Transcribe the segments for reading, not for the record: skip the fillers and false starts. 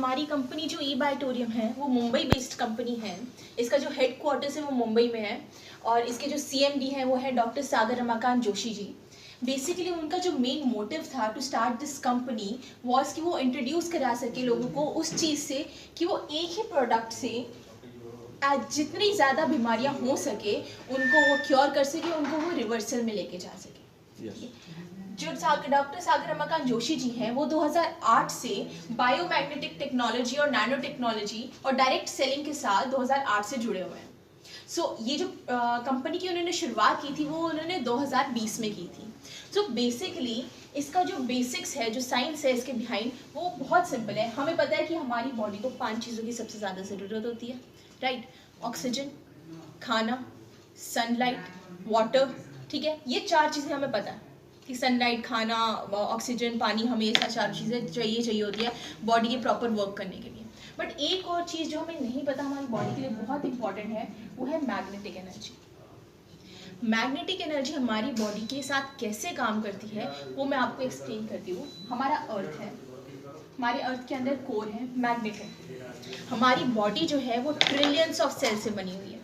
हमारी कंपनी जो ई बायोटोरियम है वो मुंबई बेस्ड कंपनी है। इसका जो हेड क्वार्टर्स है वो मुंबई में है और इसके जो CMD हैं वो है डॉक्टर सागर रमाकांत जोशी जी। बेसिकली उनका जो मेन मोटिव था to start this company was कि वो इंट्रोड्यूस करा सके लोगों को उस चीज़ से कि वो एक ही प्रोडक्ट से जितनी ज़्यादा बीमारियां हो सके उनको वो क्योर कर सके, उनको वो रिवर्सल में लेके जा सके। जो डॉक्टर सागर रमाकांत जोशी जी हैं वो 2008 से बायोमैग्नेटिक टेक्नोलॉजी और नैनो टेक्नोलॉजी और डायरेक्ट सेलिंग के साथ 2008 से जुड़े हुए हैं। ये जो कंपनी की उन्होंने शुरुआत की थी वो उन्होंने 2020 में की थी। बेसिकली इसका जो बेसिक्स है, जो साइंस है इसके बिहाइंड, वो बहुत सिंपल है। हमें पता है कि हमारी बॉडी को 5 चीज़ों की सबसे ज़्यादा ज़रूरत होती है, राइट? ऑक्सीजन, खाना, सनलाइट, वाटर, ठीक है? ये 4 चीज़ें हमें पता है कि सनलाइट, खाना, ऑक्सीजन, पानी, हमें ये 4 चीज़ें चाहिए होती है बॉडी के प्रॉपर वर्क करने के लिए। बट एक और चीज़ जो हमें नहीं पता हमारी बॉडी के लिए बहुत इंपॉर्टेंट है, वो है मैग्नेटिक एनर्जी। मैग्नेटिक एनर्जी हमारी बॉडी के साथ कैसे काम करती है वो मैं आपको एक्सप्लेन करती हूँ। हमारा अर्थ है, हमारे अर्थ के अंदर कोर है, मैग्नेट है। हमारी बॉडी जो है वो ट्रिलियंस ऑफ सेल से बनी हुई है,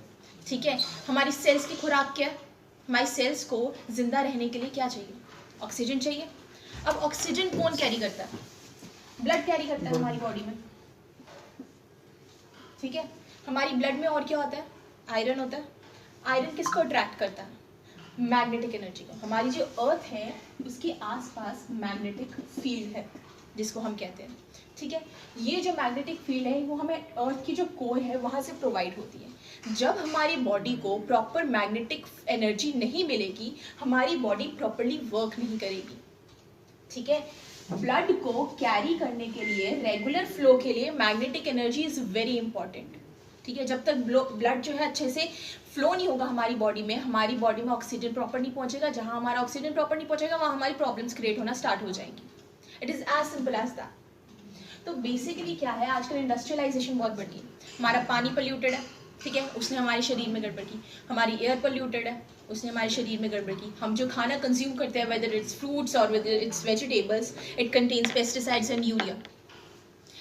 ठीक है? हमारी सेल्स की खुराक क्या है? हमारी सेल्स को जिंदा रहने के लिए क्या चाहिए? ऑक्सीजन चाहिए। अब ऑक्सीजन कौन कैरी करता है? ब्लड कैरी करता है हमारी बॉडी में, ठीक है? हमारी ब्लड में और क्या होता है? आयरन होता है। आयरन किसको अट्रैक्ट करता है? मैग्नेटिक एनर्जी को। हमारी जो अर्थ है उसके आसपास मैग्नेटिक फील्ड है जिसको हम कहते हैं, ठीक है? ये जो मैग्नेटिक फील्ड है वो हमें अर्थ की जो कोर है वहाँ से प्रोवाइड होती है। जब हमारी बॉडी को प्रॉपर मैग्नेटिक एनर्जी नहीं मिलेगी, हमारी बॉडी प्रॉपरली वर्क नहीं करेगी, ठीक है? ब्लड को कैरी करने के लिए, रेगुलर फ्लो के लिए magnetic energy is very important, ठीक है? जब तक ब्लड जो है अच्छे से फ्लो नहीं होगा हमारी बॉडी में ऑक्सीजन प्रॉपर नहीं पहुंचेगा। जहां हमारा ऑक्सीजन प्रॉपर नहीं पहुंचेगा वहां हमारी प्रॉब्लम्स क्रिएट होना स्टार्ट हो जाएंगी। It is as simple as that. तो बेसिकली क्या है, आजकल इंडस्ट्रियलाइजेशन बहुत बढ़ी है। हमारा पानी पोल्यूटेड है, ठीक है? उसने हमारे शरीर में गड़बड़ की। हमारी एयर पोल्यूटेड है, उसने हमारे शरीर में गड़बड़ की। हम जो खाना कंज्यूम करते हैं, वेदर इट्स फ्रूट्स और whether it's vegetables, it contains pesticides and urea.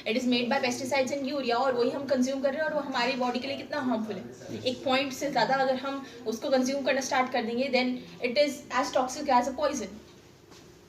It is made by pesticides and urea, और वही हम कंज्यूम कर रहे हैं और वो हमारी बॉडी के लिए कितना हार्मफुल है। एक पॉइंट से ज़्यादा अगर हम उसको कंज्यूम करना स्टार्ट कर देंगे then it is as toxic as a poison,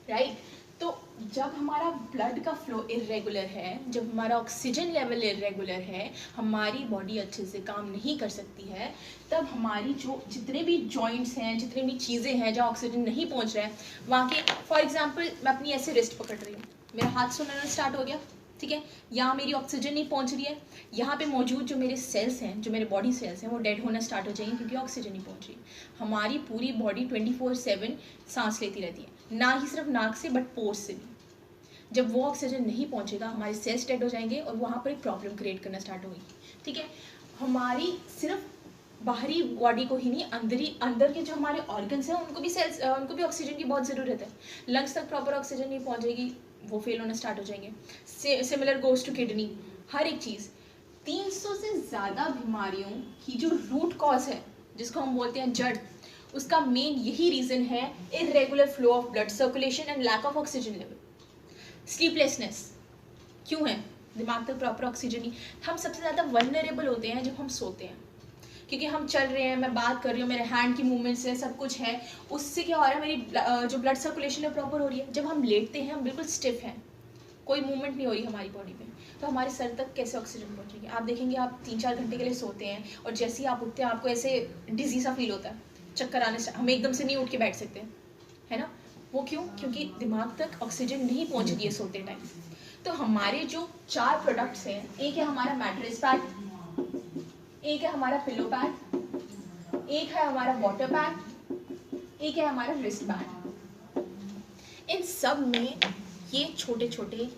right? तो जब हमारा ब्लड का फ्लो इरेगुलर है, जब हमारा ऑक्सीजन लेवल इरेगुलर है, हमारी बॉडी अच्छे से काम नहीं कर सकती है, तब हमारी जो जितने भी जॉइंट्स हैं, जितनी भी चीज़ें हैं जहाँ ऑक्सीजन नहीं पहुँच रहा है वहाँ के, फॉर एग्जाम्पल मैं अपनी ऐसे रिस्ट पकड़ रही हूँ, मेरा हाथ सुनना स्टार्ट हो गया, ठीक है? यहाँ मेरी ऑक्सीजन नहीं पहुँच रही है, यहाँ पे मौजूद जो मेरे सेल्स हैं, जो मेरे बॉडी सेल्स हैं, वो डेड होना स्टार्ट हो जाएंगे क्योंकि ऑक्सीजन नहीं पहुँच रही। हमारी पूरी बॉडी 24/7 सांस लेती रहती है, ना ही सिर्फ नाक से बट पोर्स से भी। जब वो ऑक्सीजन नहीं पहुँचेगा हमारे सेल्स डेड हो जाएंगे और वहाँ पर एक प्रॉब्लम क्रिएट करना स्टार्ट होगी, ठीक है? हमारी सिर्फ बाहरी बॉडी को ही नहीं, अंदर के जो हमारे ऑर्गन्स हैं उनको भी ऑक्सीजन की बहुत ज़रूरत है। लंग्स तक प्रॉपर ऑक्सीजन नहीं पहुँचेगी, वो फेल होना स्टार्ट हो जाएंगे। सिमिलर गोज टू किडनी, हर एक चीज़। 300 से ज़्यादा बीमारियों की जो रूट कॉज है, जिसको हम बोलते हैं जड़, उसका मेन यही रीज़न है irregular flow of blood circulation and lack of oxygen level. Sleeplessness क्यों है? दिमाग तक प्रॉपर ऑक्सीजन नहीं। हम सबसे ज़्यादा वल्नरेबल होते हैं जब हम सोते हैं, क्योंकि हम चल रहे हैं, मैं बात कर रही हूँ, मेरे हैंड की मूवमेंट्स है, सब कुछ है, उससे क्या हो रहा है, मेरी जो ब्लड सर्कुलेशन है प्रॉपर हो रही है। जब हम लेटते हैं हम बिल्कुल स्टिफ हैं, कोई मूवमेंट नहीं हो रही हमारी बॉडी में, तो हमारे सर तक कैसे ऑक्सीजन पहुँचेगी? आप देखेंगे आप 3-4 घंटे के लिए सोते हैं और जैसे ही आप उठते हैं आपको ऐसे डिजी सा फील होता है, चक्कर आने से, हम एकदम से नहीं उठ के बैठ सकते, है ना? वो क्यों? क्योंकि दिमाग तक ऑक्सीजन नहीं पहुँच रही है सोते टाइम। तो हमारे जो 4 प्रोडक्ट्स हैं, एक है हमारा मैट्रेस पैड, एक है हमारा पिलो पैड, एक है हमारा वाटर पैड, एक है हमारा रिस्ट पैड। इन सब में ये छोटे छोटे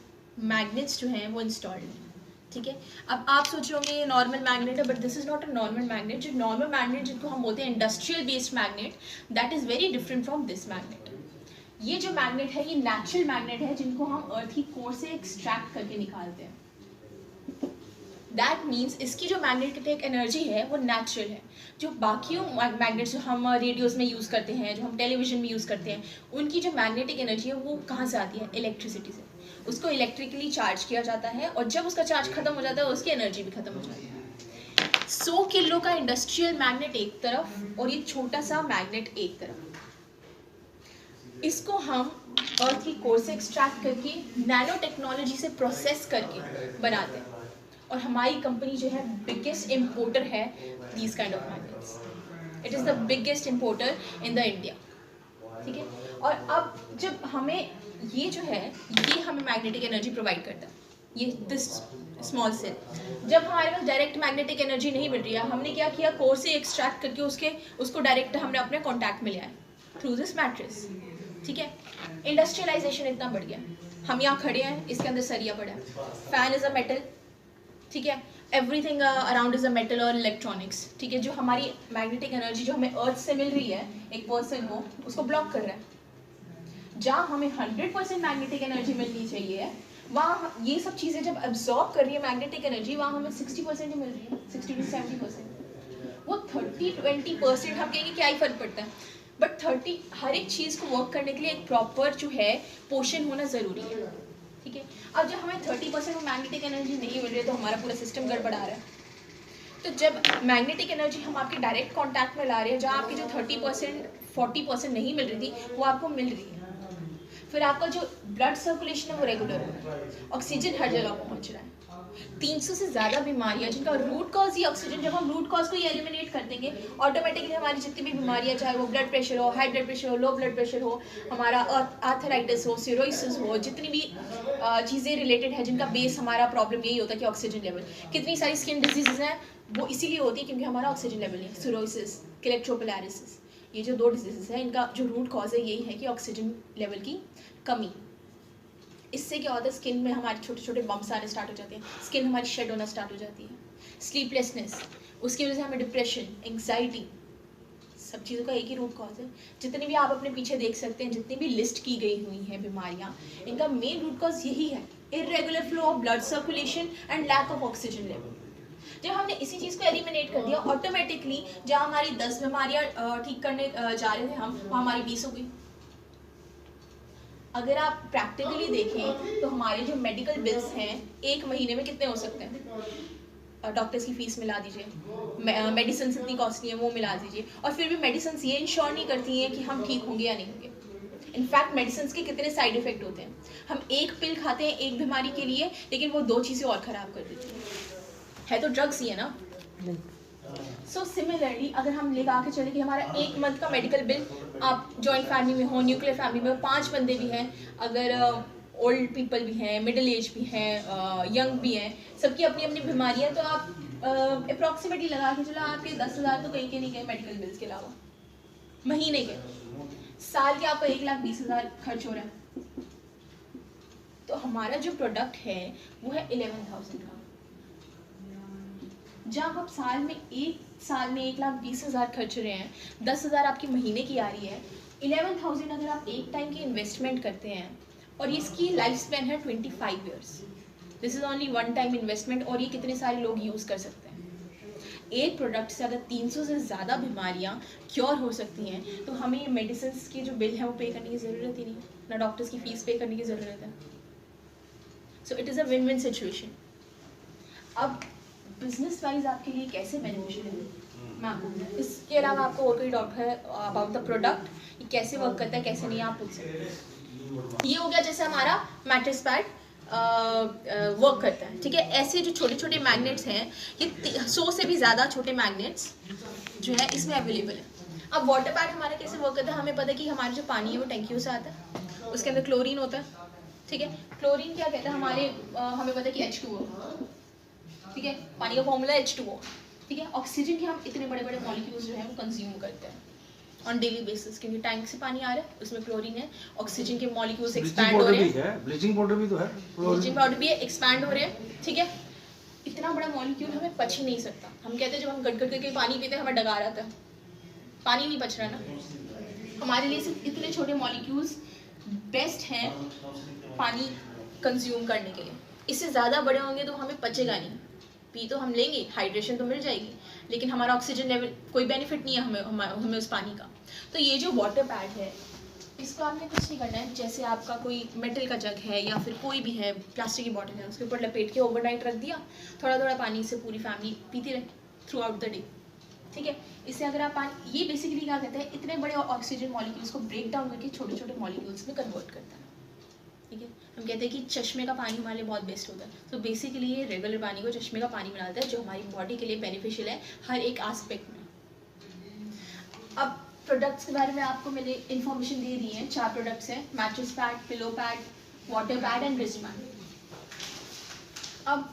मैग्नेट्स जो हैं वो इंस्टॉल्ड हैं, ठीक है? अब आप सोच रहे होंगे ये नॉर्मल मैग्नेट है, but this is not a normal magnet. जो नॉर्मल मैग्नेट जिनको हम बोलते हैं industrial based magnet, that is very different from this magnet. ये जो मैग्नेट है ये नेचुरल मैग्नेट है जिनको हम अर्थ की कोर से एक्सट्रैक्ट करके निकालते हैं। दैट मीन्स इसकी जो मैग्नेटिक एनर्जी है वो नेचुरल है। जो बाकी मैग्नेट्स जो हम रेडियोज़ में यूज़ करते हैं, जो हम टेलीविजन में यूज़ करते हैं, उनकी जो मैग्नेटिक एनर्जी है वो कहाँ से आती है? इलेक्ट्रिसिटी से। उसको इलेक्ट्रिकली चार्ज किया जाता है और जब उसका चार्ज खत्म हो जाता है उसकी एनर्जी भी खत्म हो जाती है। 100 किलो का इंडस्ट्रियल मैग्नेट एक तरफ और ये छोटा सा मैग्नेट एक तरफ, इसको हम अर्थ की कोर से एक्सट्रैक्ट करके नैनो टेक्नोलॉजी से प्रोसेस करके बनाते हैं। और हमारी कंपनी जो है बिगेस्ट इम्पोर्टर है these kind of magnets. It is the biggest importer in the India, ठीक है। और अब जब हमें ये जो है ये हमें मैग्नेटिक एनर्जी प्रोवाइड करता है, ये दिस स्मॉल सेल। जब हमारे पास डायरेक्ट मैग्नेटिक एनर्जी नहीं मिल रही है, हमने क्या किया, कोर से एक्सट्रैक्ट करके उसको डायरेक्ट हमने अपने कॉन्टैक्ट में लिया है थ्रू दिस मैट्रिक्स, ठीक है। इंडस्ट्रियलाइजेशन इतना बढ़ गया, हम यहाँ खड़े हैं, इसके अंदर सरिया पड़ा है, फैन इज़ अ मेटल, ठीक है, everything around is a metal और इलेक्ट्रॉनिक्स, ठीक है। जो हमारी मैग्नेटिक एनर्जी जो हमें अर्थ से मिल रही है एक पर्सन को, उसको ब्लॉक कर रहा है। जहाँ हमें 100% मैग्नेटिक एनर्जी मिलनी चाहिए, वहाँ ये सब चीज़ें जब एब्जॉर्ब कर रही है मैग्नेटिक एनर्जी, वहाँ हमें 60% ही मिल रही है, 60 to 70%। वो 30-20% हम कहेंगे क्या ही फर्क पड़ता है, बट 30 हर एक चीज़ को वर्क करने के लिए एक प्रॉपर जो है पोर्शन होना ज़रूरी है, ठीक है। अब जब हमें 30% मैग्नेटिक एनर्जी नहीं मिल रही है तो हमारा पूरा सिस्टम गड़बड़ा रहा है। तो जब मैग्नेटिक एनर्जी हम आपके डायरेक्ट कांटेक्ट में ला रहे हैं, जहाँ आपकी जो 30% 40% नहीं मिल रही थी वो आपको मिल रही है, फिर आपका जो ब्लड सर्कुलेशन है वो रेगुलर हो रहा है, ऑक्सीजन हर जगह पहुँच रहा है। 300 से ज़्यादा बीमारियां जिनका रूट कॉज ही ऑक्सीजन, जब हम रूट कॉज को ही एलिमिनेट कर देंगे, ऑटोमेटिकली हमारी जितनी भी बीमारियां, चाहे वो ब्लड प्रेशर हो, हाई ब्लड प्रेशर हो, लो ब्लड प्रेशर हो, हमारा आर्थराइटिस हो, सिरोसिस हो, जितनी भी चीज़ें रिलेटेड है जिनका बेस हमारा प्रॉब्लम यही होता है कि ऑक्सीजन लेवल। कितनी सारी स्किन डिजीज़ हैं वो इसीलिए होती है क्योंकि हमारा ऑक्सीजन लेवल नहीं, सिरोसिस, क्लेप्टोपिलैरिसिस, ये जो 2 डिजीज़ हैं इनका जो रूट कॉज है यही है कि ऑक्सीजन लेवल की कमी। इससे क्या होता है, स्किन में हमारे छोटे छोटे बम्प्स आने स्टार्ट हो जाते हैं, स्किन हमारी शेड होना स्टार्ट हो जाती है, स्लीपलेसनेस, उसकी वजह से हमें डिप्रेशन, एंग्जाइटी, सब चीज़ों का एक ही रूट कॉज है। जितनी भी आप अपने पीछे देख सकते हैं, जितनी भी लिस्ट की गई हुई हैं बीमारियां, इनका मेन रूट कॉज यही है, irregular flow of blood circulation and lack of oxygen level. जब हमने इसी चीज़ को एलिमिनेट कर दिया, ऑटोमेटिकली जहाँ हमारी 10 बीमारियाँ ठीक करने जा रहे थे हम, वहाँ हमारी 20 हो गई। अगर आप प्रैक्टिकली देखें तो हमारे जो मेडिकल बिल्स हैं 1 महीने में कितने हो सकते हैं? डॉक्टर्स की फीस मिला दीजिए, मेडिसिन इतनी कॉस्टली है वो मिला दीजिए, और फिर भी मेडिसिन ये इंश्योर नहीं करती हैं कि हम ठीक होंगे या नहीं होंगे। इनफैक्ट मेडिसिन के कितने साइड इफेक्ट होते हैं, हम एक पिल खाते हैं एक बीमारी के लिए, लेकिन वो 2 चीज़ें और ख़राब कर देती है तो ड्रग्स ही है ना। सो सिमिलरली अगर हम लेकर के चले कि हमारा 1 मंथ का मेडिकल बिल, आप जॉइंट फैमिली में हो, न्यूक्लियर फैमिली में हो, 5 बंदे भी हैं, अगर ओल्ड पीपल भी हैं, मिडिल एज भी हैं, यंग भी हैं, सबकी अपनी अपनी बीमारियां, तो आप अप्रॉक्सीमेटली लगा के चलो आपके 10,000 तो कहीं के नहीं गए मेडिकल बिल्स के अलावा महीने के, साल के आपका 1,20,000 खर्च हो रहा है। तो हमारा जो प्रोडक्ट है वो है 11,000 का, जहाँ आप साल में 1,20,000 खर्च रहे हैं, 10,000 आपकी महीने की आ रही है, 11,000 अगर आप एक टाइम की इन्वेस्टमेंट करते हैं और इसकी लाइफ स्पैन है 25 years, this is only 1 time investment, और ये कितने सारे लोग यूज़ कर सकते हैं। एक प्रोडक्ट से अगर 300 से ज़्यादा बीमारियाँ क्योर हो सकती हैं, तो हमें मेडिसिन की जो बिल है वो पे करने की ज़रूरत ही नहीं, ना डॉक्टर्स की फीस पे करने की ज़रूरत है। So it is a win win situation. अब बिजनेस वाइज आपके लिए कैसे बेनिफिशियल है मैं आपको, इसके अलावा आपको और कोई डाउट है अबाउट द प्रोडक्ट, ये कैसे वर्क करता है कैसे नहीं, आप पूछ सकते हैं। ये हो गया जैसे हमारा मैट्रेस पैड वर्क करता है, ठीक है। ऐसे जो छोटे छोटे मैग्नेट्स हैं, ये 100 से भी ज़्यादा छोटे मैग्नेट्स जो है इसमें अवेलेबल है। अब वाटर पैड हमारा कैसे वर्क करता है, हमें पता है कि हमारा जो पानी है वो टंकियों से आता है, उसके अंदर क्लोरीन होता है, ठीक है। क्लोरीन क्या कहता है, हमें पता है कि H2O, ठीक है, पानी का फॉर्मूला H2O, ठीक है। ऑक्सीजन के हम इतने बड़े बड़े मॉलिक्यूल्स जो है वो कंज्यूम करते हैं ऑन डेली बेसिस, क्योंकि टैंक से पानी आ रहा है, उसमें क्लोरीन है, ऑक्सीजन के मॉलिक्यूल्स एक्सपैंड हो रहे हैं, ब्लीचिंग पाउडर भी तो है, ब्लीचिंग पाउडर भी एक्सपैंड हो रहे हैं, ठीक है। इतना बड़ा मॉलिक्यूल हमें पच ही नहीं सकता। हम कहते हैं जब हम गट करके पानी पीते हैं हमें डकार आता है, पानी नहीं पच रहा ना। हमारे लिए सिर्फ इतने छोटे मॉलिक्यूल्स बेस्ट हैं पानी कंज्यूम करने के लिए, इससे ज़्यादा बड़े होंगे तो हमें पचेगा नहीं, पी तो हम लेंगे, हाइड्रेशन तो मिल जाएगी, लेकिन हमारा ऑक्सीजन लेवल कोई बेनिफिट नहीं है हमें उस पानी का। तो ये जो वाटर पैड है इसको आपने कुछ नहीं करना है, जैसे आपका कोई मेटल का जग है या फिर कोई भी है प्लास्टिक की बॉटल है, उसके ऊपर लपेट के ओवरनाइट रख दिया, थोड़ा थोड़ा पानी से पूरी फैमिली पीती रहे थ्रू आउट द डे। ठीक है, इससे अगर आप पानी, ये बेसिकली क्या कहते हैं, इतने बड़े ऑक्सीजन मॉलिक्यूल्स को ब्रेक डाउन करके छोटे छोटे मॉलिक्यूल्स में कन्वर्ट करता है। ठीक है, हम कहते हैं कि चश्मे का पानी हमारे लिए बहुत बेस्ट होता है, तो बेसिकली ये रेगुलर पानी को चश्मे का पानी बनाता है, जो हमारी बॉडी के लिए बेनिफिशियल है हर एक एस्पेक्ट में। अब प्रोडक्ट्स के बारे में आपको मैंने इन्फॉर्मेशन दे दी है, 4 प्रोडक्ट्स हैं, mattress pad, pillow pad, water pad and wrist pad. अब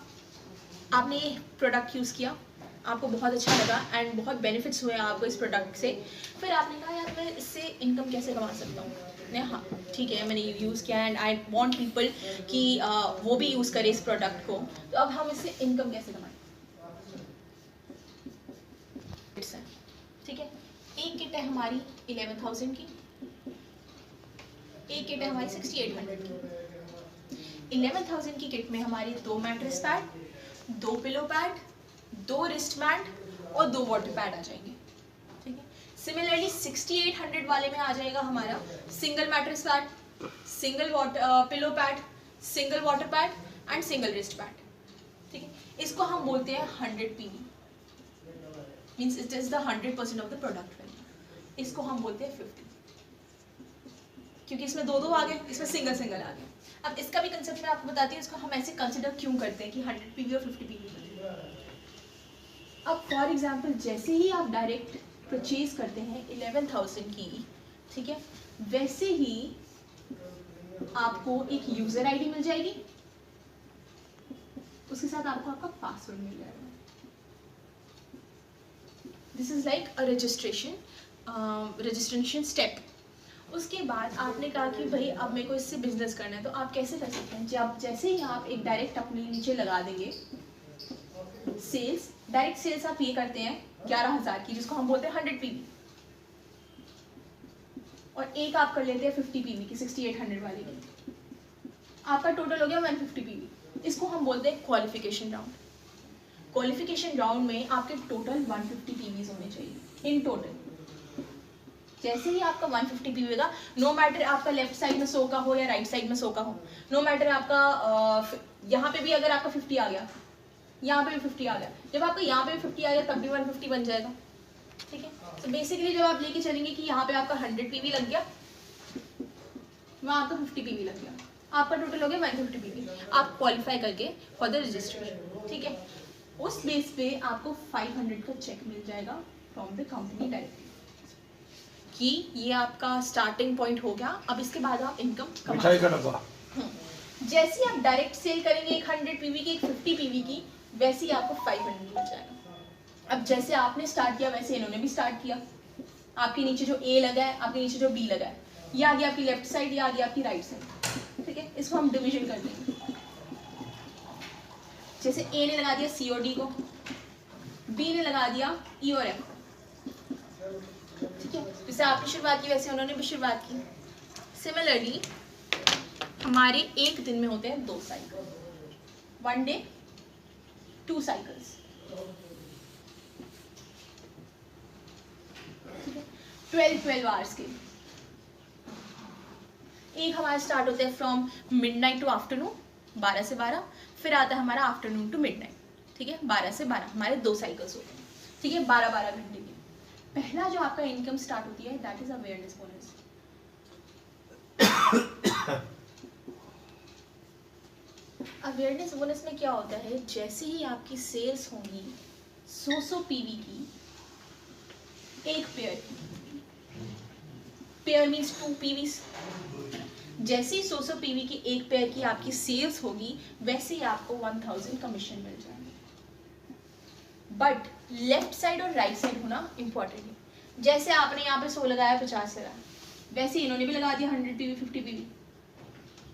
आपने ये प्रोडक्ट यूज़ किया, आपको बहुत अच्छा लगा एंड बहुत बेनिफिट्स हुए आपको इस प्रोडक्ट से, फिर आपने कहा यार मैं इससे इनकम कैसे कमा सकता हूँ। ने हाँ ठीक है, मैंने यूज़ किया एंड आई वांट पीपल कि वो भी यूज़ करें इस प्रोडक्ट को, तो अब हम इससे इनकम कैसे कमाएं। ठीक है, एक किट है हमारी 11,000 की, एक किट है हमारी 6,800 की। 11,000 की किट में हमारी 2 mattress pad, 2 pillow pad, 2 wrist band और 2 वाटर पैड आ जाएंगे। ठीक है, सिमिलरली 6,800 वाले में आ जाएगा हमारा single mattress pad, single pillow pad, single water pad and single wrist pad. ठीक है, इसको हम बोलते हैं 100 PV, means it is the 100% of the product value. इसको हम बोलते हैं 50, क्योंकि इसमें 2 आ गए, इसमें सिंगल सिंगल आ गया। अब इसका भी कंसेप्ट मैं आपको बताती हूँ, इसको हम ऐसे कंसिडर क्यों करते हैं कि 100 PV और 50 PV करते हैं। अब फॉर एग्जाम्पल जैसे ही आप डायरेक्ट परचेज करते हैं 11,000 की, ठीक है, वैसे ही आपको एक यूजर आईडी मिल जाएगी, उसके साथ आपको आपका पासवर्ड मिल जाएगा। This is like a registration step. उसके बाद आपने कहा कि भाई अब मेरे को इससे बिजनेस करना है, तो आप कैसे कर सकते हैं। जब जैसे ही आप एक डायरेक्ट अपने नीचे लगा देंगे सेल्स, डायरेक्ट सेल्स आप ये करते हैं 11,000 की, जिसको हम बोलते हैं 100 PV, और एक आप कर लेते हैं 50 PV की, 6,800 वाली की, आपका टोटल हो गया 150 PV। इसको हम बोलते हैं क्वालिफिकेशन राउंड। क्वालिफिकेशन राउंड में आपके टोटल 150 PVs होने चाहिए इन टोटल। जैसे ही आपका 150 PV होगा, नो मैटर आपका लेफ्ट साइड में 100 का हो या राइट साइड में 100 का हो, नो मैटर आपका यहाँ पे भी अगर आपका 50 आ गया, यहाँ पे भी 50 आ गया, जब आपका यहाँ पे भी 50 आ गया तब भी 150 बन जाएगा। ठीक है, तो बेसिकली जब आप लेके चलेंगे कि यहाँ पे आपका 100 PV लग गया, वहाँ आपका 50 PV लग गया, आपका टोटल हो गया 150 PV, आप क्वालिफाई करके फॉर द रजिस्ट्रेशन। ठीक है, उस बेस पे आपको 500 का चेक मिल जाएगा फ्रॉम द कंपनी डायरेक्टली, कि ये आपका स्टार्टिंग पॉइंट हो गया। अब इसके बाद आप इनकम कमा, जैसे ही आप डायरेक्ट सेल करेंगे एक 100 PV की, एक 50 PV की, वैसे ही आपको 500 मिल जाएगा। अब जैसे आपने स्टार्ट किया वैसे इन्होंने भी स्टार्ट किया। आपके नीचे जो A लगा है, आपके नीचे जो B लगा है, ये आ गया आपकी लेफ्ट साइड, ये आ गया आपकी राइट साइड। ठीक है, इसको हम डिवीजन कर देंगे। जैसे A ने लगा दिया C और D को, B ने लगा दिया E और F। ठीक है, जैसे आपने शुरुआत की वैसे उन्होंने भी शुरुआत की। सिमिलरली हमारे एक दिन में होते हैं 2 साइकिल, 1 डे 2 साइकिल्स। ठीक है, 12 आवर्स के। एक हमारा स्टार्ट होता है फ्रॉम मिडनाइट टू आफ्टरनून, 12 से 12, फिर आता है हमारा आफ्टरनून टू मिडनाइट। ठीक है, 12 से 12 हमारे 2 साइकिल्स होते हैं। ठीक है, 12-12 घंटे के। पहला जो आपका इनकम स्टार्ट होती है that is awareness bonus. Awareness bonus में क्या होता है, जैसे ही आपकी सेल्स होंगी 100 PV की, एक पेयर मीन्स 2 PVs, जैसे ही 100 PV की एक पेयर की आपकी सेल्स होगी वैसे ही आपको 1000 कमीशन मिल जाएगा। बट लेफ्ट साइड और राइट साइड होना इंपॉर्टेंट है। जैसे आपने यहाँ पे 100 लगाया, 50 लगाया, वैसे इन्होंने भी लगा दिया 100 PV 50 PV।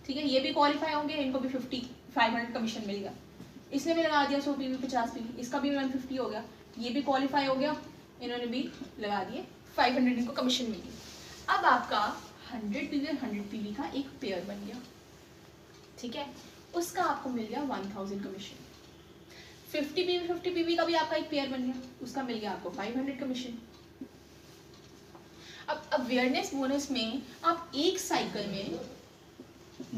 ठीक है, ये भी क्वालिफाई होंगे, इनको भी 500 कमीशन मिलेगा। इसने भी लगा दिया 100 PV 50 PV, इसका भी 150 हो गया, ये भी क्वालिफाई हो गया, इन्होंने भी लगा दिए 500, इनको कमीशन मिली। अब आपका 100 PV और 100 PV का एक पेयर बन गया। ठीक है, उसका आपको मिल गया 1000 कमीशन। 50 पीवी का भी आपका एक पेयर बन गया, उसका मिल गया आपको 500 कमीशन। अब अवेयरनेस बोनस में आप एक साइकिल में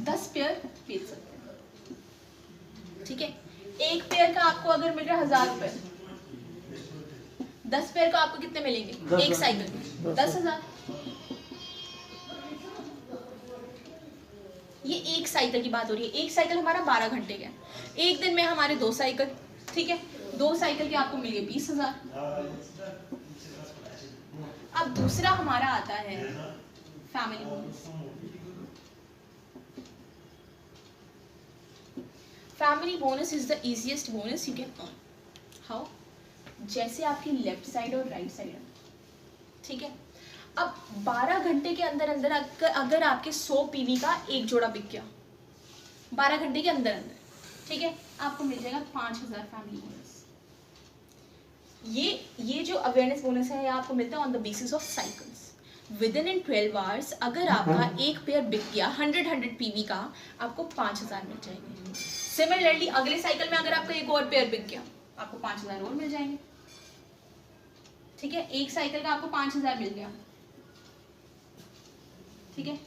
10 पेयर बेच सकते हैं, ठीक है। एक पेयर का आपको अगर मिल रहा है 1000 रुपए, 10 पेयर का आपको कितने मिलेंगे एक साइकिल में? 10,000। ये एक साइकिल की बात हो रही है। एक साइकिल हमारा 12 घंटे का, एक दिन में हमारे 2 साइकिल, ठीक है। 2 साइकिल के आपको मिल गए 20,000। अब दूसरा हमारा आता है family bonus. Family bonus is the easiest bonus you can earn. How? जैसे आपकी लेफ्ट साइड और राइट साइड है, ठीक है। अब 12 घंटे के अंदर अंदर अगर आपके 100 पीवी का एक जोड़ा बिक गया 12 घंटे के अंदर अंदर, ठीक है, आपको मिल जाएगा 5,000 फैमिली बोनस। ये जो अवेयरनेस बोनस है, ये आपको मिलता है on the basis of cycles. Within in 12 hours अगर आपका एक पेयर बिक गया 100 पीवी का, आपको 5,000 मिल जाएंगे। सिमिलरली अगले साइकिल में अगर आपका एक और पेयर बिक गया, आपको 5,000 और मिल जाएंगे, ठीक है। एक साइकिल का आपको 5,000 मिल गया, ठीक है।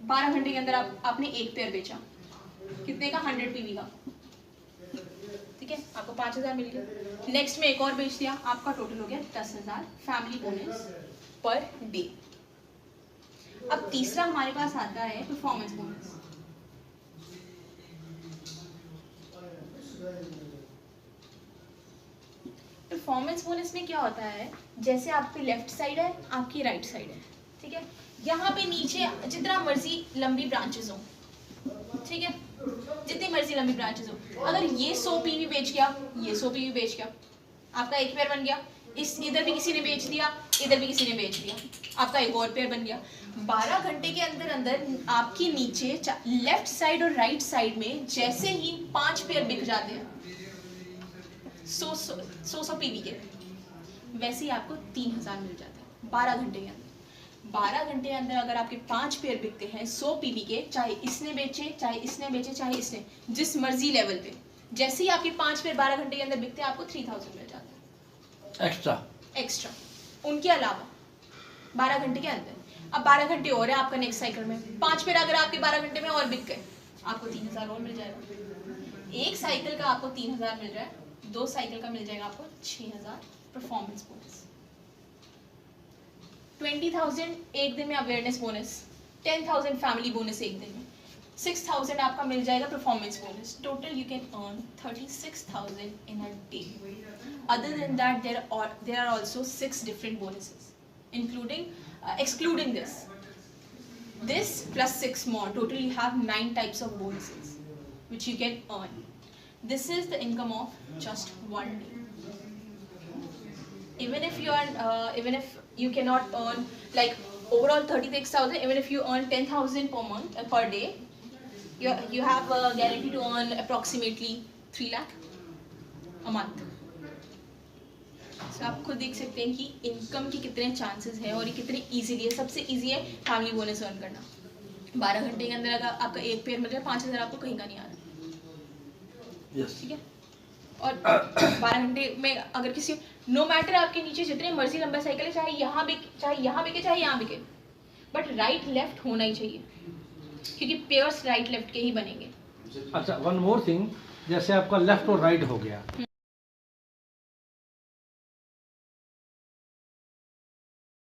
12 घंटे के अंदर आपने एक पेयर बेचा, कितने का? 100 पीवी का, ठीक है, आपको 5,000 मिल गया। नेक्स्ट में एक और बेच दिया, आपका टोटल हो गया 10,000 फैमिली बोनस पर डे। अब तीसरा हमारे पास आता है परफॉर्मेंस बोनस। परफॉर्मेंस बोनस में क्या होता है, जैसे आपकी लेफ्ट साइड है, आपकी राइट साइड है, ठीक है। यहाँ पे नीचे जितना मर्जी लंबी ब्रांचेस हो, ठीक है, जितनी मर्जी लंबी ब्रांचेस हो, अगर ये 100 पीवी बेच गया, ये 100 पीवी बेच गया, आपका एक पेयर बन गया। इस इधर भी किसी ने बेच दिया, इधर भी किसी ने बेच दिया, आपका एक और पेयर बन गया। 12 घंटे के अंदर अंदर आपकी नीचे लेफ्ट साइड और राइट साइड में जैसे ही 5 पेयर बिक जाते हैं 100 पीवी के, वैसे ही आपको 3,000 मिल जाता है 12 घंटे के अंदर। 12 घंटे के अंदर अगर आपके 5 पेयर बिकते हैं 100 पीवी के, चाहे इसने बेचे चाहे इसने बेचे चाहे इसने, जिस मर्जी लेवल पे, जैसे ही आपके 5 पेयर 12 घंटे के अंदर बिकते हैं, आपको 3,000 मिल जाता है एक्स्ट्रा उनके अलावा 12 घंटे के अंदर। अब 12 घंटे और है आपका नेक्स्ट साइकिल में, 5 पेयर अगर आपके 12 घंटे में और बिक गए, आपको 3,000 और मिल जाएगा। एक साइकिल का आपको 3,000 मिल रहा है, 2 साइकिल का मिल जाएगा आपको 6,000 परफॉर्मेंस बोनस। 20,000 एक दिन में अवेयरनेस बोनस, 10,000 फैमिली बोनस एक दिन में, 6,000 आपका मिल जाएगा performance bonus. Total you can earn 36,000 in a day. Other than that there are also 6 different bonuses including excluding this plus 6 more, total you have 9 types of bonuses which you can earn. This is the income of just one day. Even if you cannot earn like overall 36,000, even if you earn 10,000 per month per day, you have a guarantee to earn approximately 3 lakh a month. So आप खुद देख सकते हैं कि income के कितने chances हैं और ये कितने इजीली है। सबसे इजी है फैमिली बोनस अर्न करना। 12 घंटे के अंदर अगर आपका एक पेयर मिल रहा है, 5,000 आपको कहीं का नहीं आ रहा, ठीक है। और 12 घंटे में अगर किसी, नो मैटर आपके नीचे जितने मर्जी लंबा साइकिल है, चाहे यहाँ बिके चाहे यहाँ बिके, बट राइट लेफ्ट होना ही चाहिए, क्योंकि पेयर्स राइट लेफ्ट के ही बनेंगे। अच्छा, वन मोर थिंग, जैसे आपका लेफ्ट और राइट हो गया,